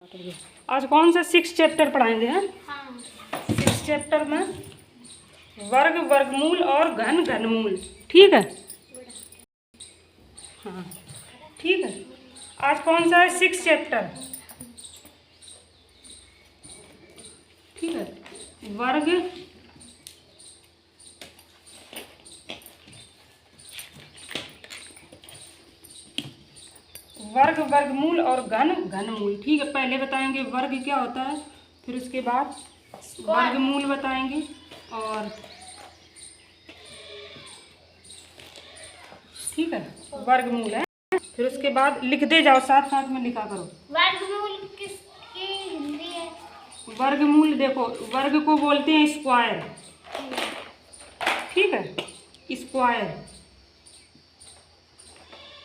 आज कौन सा 6 चैप्टर पढ़ाएंगे हैं? हाँ। 6 चैप्टर में वर्ग, वर्गमूल और घन, घनमूल। ठीक है, हाँ ठीक है। आज कौन सा है 6 चैप्टर? ठीक है, वर्ग, वर्ग, वर्गमूल और घन, घनमूल। ठीक है, पहले बताएंगे वर्ग क्या होता है, फिर उसके बाद वर्गमूल बताएंगे और ठीक है वर्गमूल है, फिर उसके बाद लिख दे जाओ, साथ साथ में लिखा करो। वर्गमूल किसकी हिंदी है? वर्गमूल देखो, वर्ग को बोलते हैं स्क्वायर। ठीक है, स्क्वायर,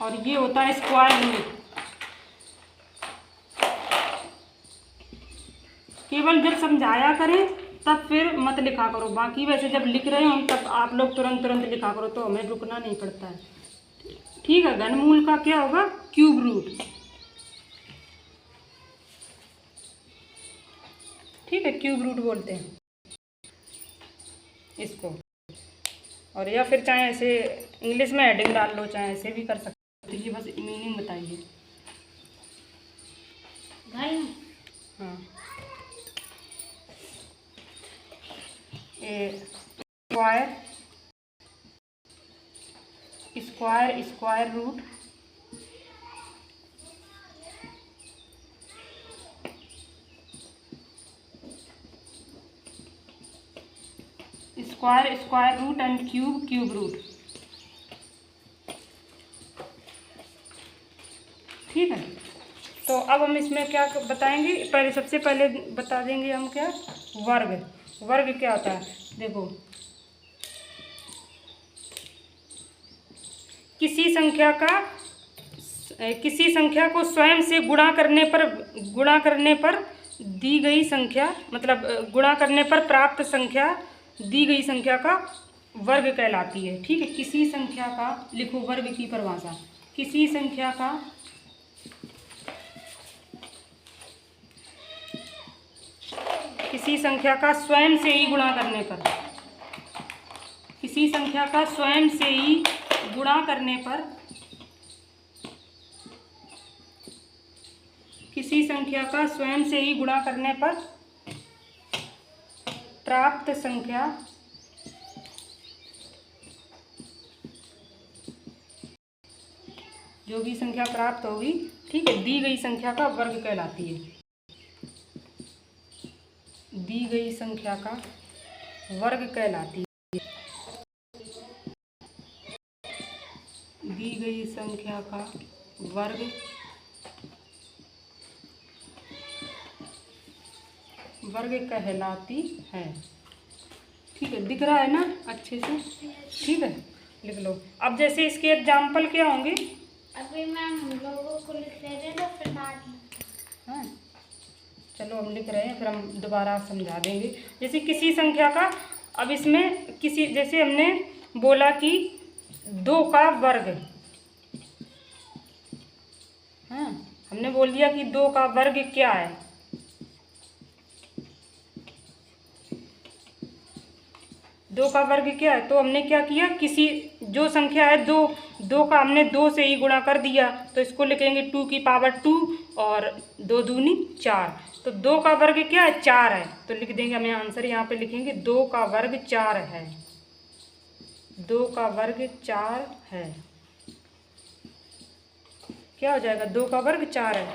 और ये होता है स्क्वायर रूट। केवल जब समझाया करें तब फिर मत लिखा करो, बाकी वैसे जब लिख रहे हो तब आप लोग तुरंत तुरंत लिखा करो, तो हमें रुकना नहीं पड़ता है। ठीक है, घनमूल का क्या होगा? Cube root. ठीक है, क्यूब रूट बोलते हैं इसको, और या फिर चाहे ऐसे इंग्लिश में हेडिंग डाल लो, चाहे ऐसे भी कर सकते हैं, बस मीनिंग बताइए। घन, हाँ, square, square, square root, square, square root and cube, cube root. ठीक है, तो अब हम इसमें क्या बताएंगे? पहले सबसे पहले बता देंगे हम क्या, वर्ग। वर्ग क्या होता है? देखो, किसी संख्या को स्वयं से गुणा करने पर दी गई संख्या, मतलब गुणा करने पर प्राप्त संख्या दी गई संख्या का वर्ग कहलाती है। ठीक है, किसी संख्या का, लिखो वर्ग की परिभाषा, किसी संख्या का स्वयं से ही गुणा करने पर, किसी संख्या का स्वयं से ही गुणा करने पर, किसी संख्या का स्वयं से ही गुणा करने पर प्राप्त संख्या जो भी संख्या प्राप्त होगी, ठीक है, दी गई संख्या का वर्ग कहलाती है। दी गई संख्या का वर्ग कहलाती है। दी गई संख्या का वर्ग कहलाती है। ठीक है, दिख रहा है ना अच्छे से? ठीक है, लिख लो। अब जैसे इसके एग्जाम्पल क्या होंगे? अभी मैम हम लोगों को लिख ले रहे हैं, फिर बाद में। हाँ, चलो हम लिख रहे हैं, फिर हम दोबारा समझा देंगे। जैसे किसी संख्या का, अब इसमें किसी, जैसे हमने बोला कि 2 का वर्ग, हाँ हमने बोल दिया कि 2 का वर्ग क्या है। 2 का वर्ग क्या है? तो हमने क्या किया, किसी जो संख्या है 2 का हमने 2 से ही गुणा कर दिया, तो इसको लिखेंगे 2 की पावर 2 और 2 दूनी 4। तो 2 का वर्ग क्या है? 4 है, तो लिख देंगे, हमें आंसर यहाँ पे लिखेंगे 2 का वर्ग 4 है। 2 का वर्ग 4 है। क्या हो जाएगा? 2 का वर्ग 4 है।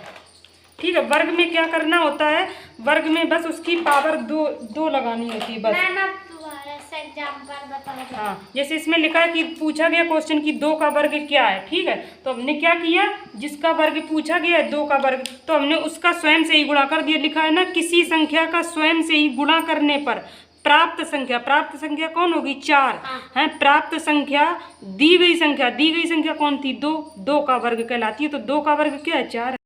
ठीक है, वर्ग में क्या करना होता है? वर्ग में बस उसकी पावर 2 लगानी होती है बस। मैम आप दोबारा से एग्जाम्पल बताओ। हाँ, जैसे इसमें लिखा है कि पूछा गया क्वेश्चन कि 2 का वर्ग क्या है। ठीक है, तो हमने क्या किया, जिसका वर्ग पूछा गया है 2 का वर्ग, तो हमने उसका स्वयं से ही गुणा कर दिया। लिखा है ना, किसी संख्या का स्वयं से ही गुणा करने पर प्राप्त संख्या कौन होगी? 4 है। प्राप्त संख्या, दी गई संख्या कौन थी? 2 का वर्ग कहलाती है। तो 2 का वर्ग क्या है? 4।